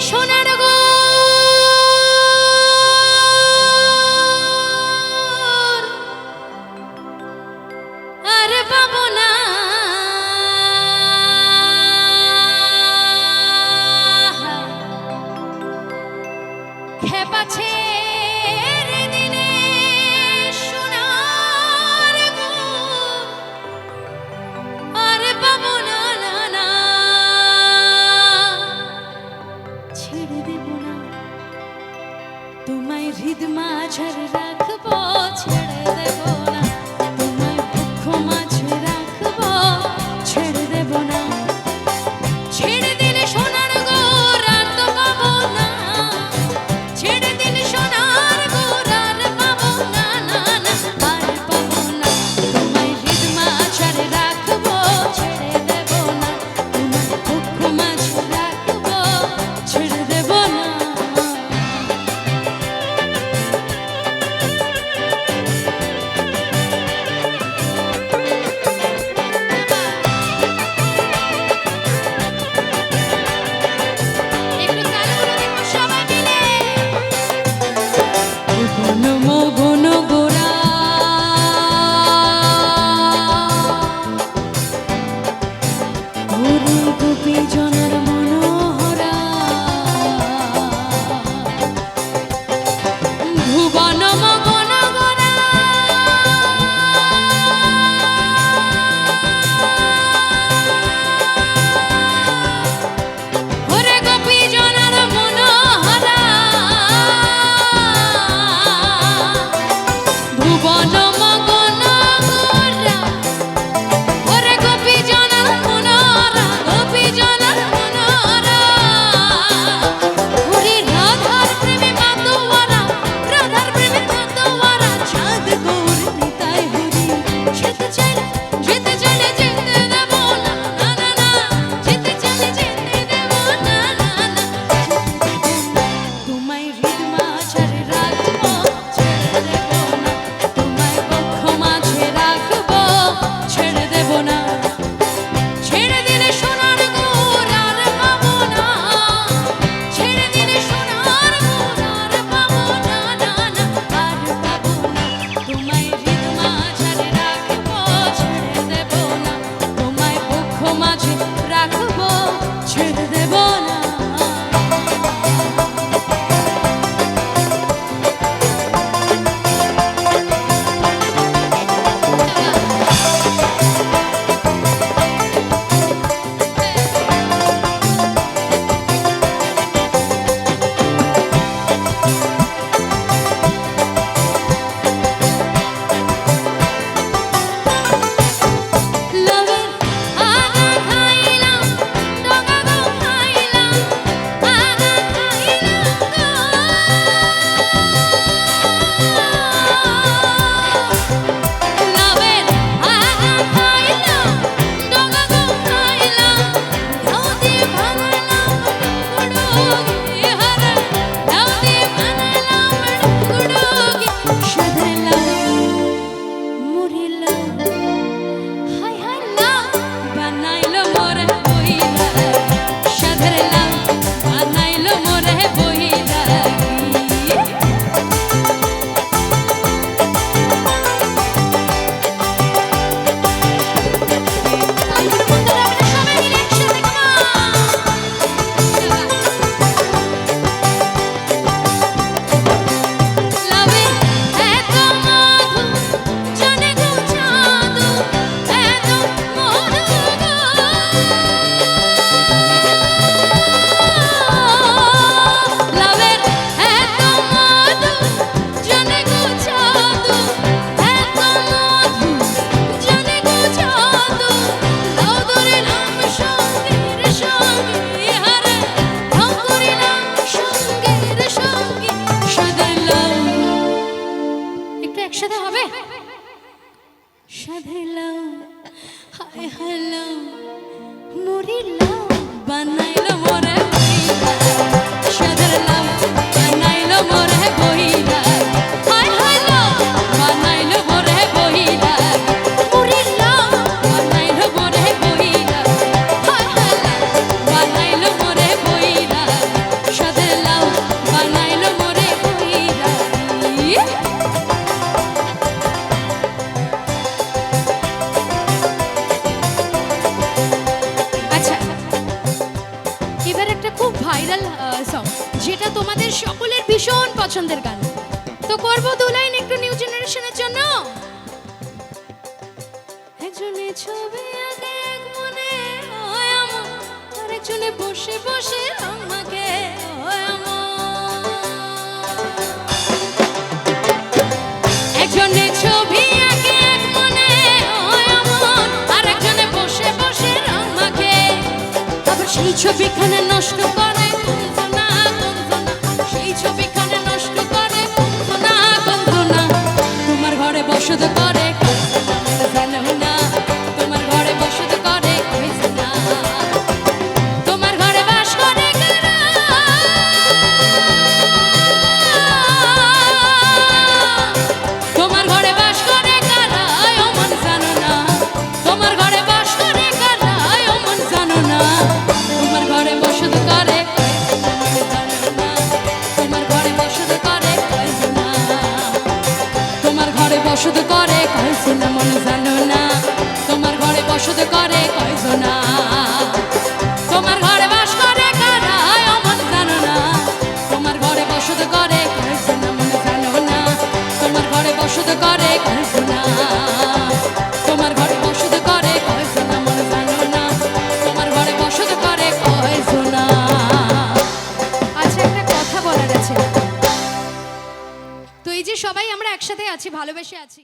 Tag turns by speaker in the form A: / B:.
A: সোনার গো আর পাবো না খেপাছে দিনে সোনার গো আর পাবো না না না ছেড়ে দেব না তোমায় হৃদ মাঝার রাখবো ছেড়ে দেব না তোমায় বক্ষ মাঝে রাখবো ছেড়ে দেব না ছেড়ে দিলে সোনার গো আর তো পাবো না ছেড়ে দিলে সোনার গো আর পাবো না না না আর পাবো না তোমায় হৃদ মাঝার রাখবো ছেড়ে দেব না তোমায় বক্ষ মাঝে রাখবো ছেড়ে দেব না ভাইরাল সং, যেটা তোমাদের সকলের ভীষণ পছন্দের গান। তো করবো দু লাইন একটু নিউ জেনারেশনের জন্য। একজনে ছবি আঁকে এক মনে হয় আমার, আরেকজনে বসে বসে রং মাখে হয় আমার। একজনে ছবি আঁকে এক মনে হয় আমার, আরেকজনে বসে বসে রং মাখে। আবার সেই ছবিখানে নষ্ট করে কুঞ্জনা কুঞ্জনা, সেই ছবিখানে নষ্ট করে কুঞ্জনা কুঞ্জনা। তোমার ঘরে বসত করে জানো না, তোমার ঘরে বসত করে কুঞ্জনা। তোমার ঘরে বাস করে কারা, তোমার ঘরে বাস করে কারা ও মন জানো না, তোমার ঘরে বাস করে কারা ও মন জানো না। তোমার ঘরে বসত করে তোমার ঘরে বসত করে কয়জনা, তোমার ঘরে বসত করে কয়জনা মন জানো না, তোমার ঘরে বসত করে কয়জনা। তোমার ঘরে বাস করে কারা ও মন জানো না, তোমার ঘরে বসত করে কয়জনা মন জানো না, তোমার ঘরে বসত করে কয়জনা। তোমার ঘরে বসত করে কয়জনা মন জানো না, তোমার ঘরে বসত করে কয়জনা। আচ্ছা, একটা কথা বলার আছে। তো এই যে সবাই আমরা একসাথে আছি, ভালোবেসে আছি।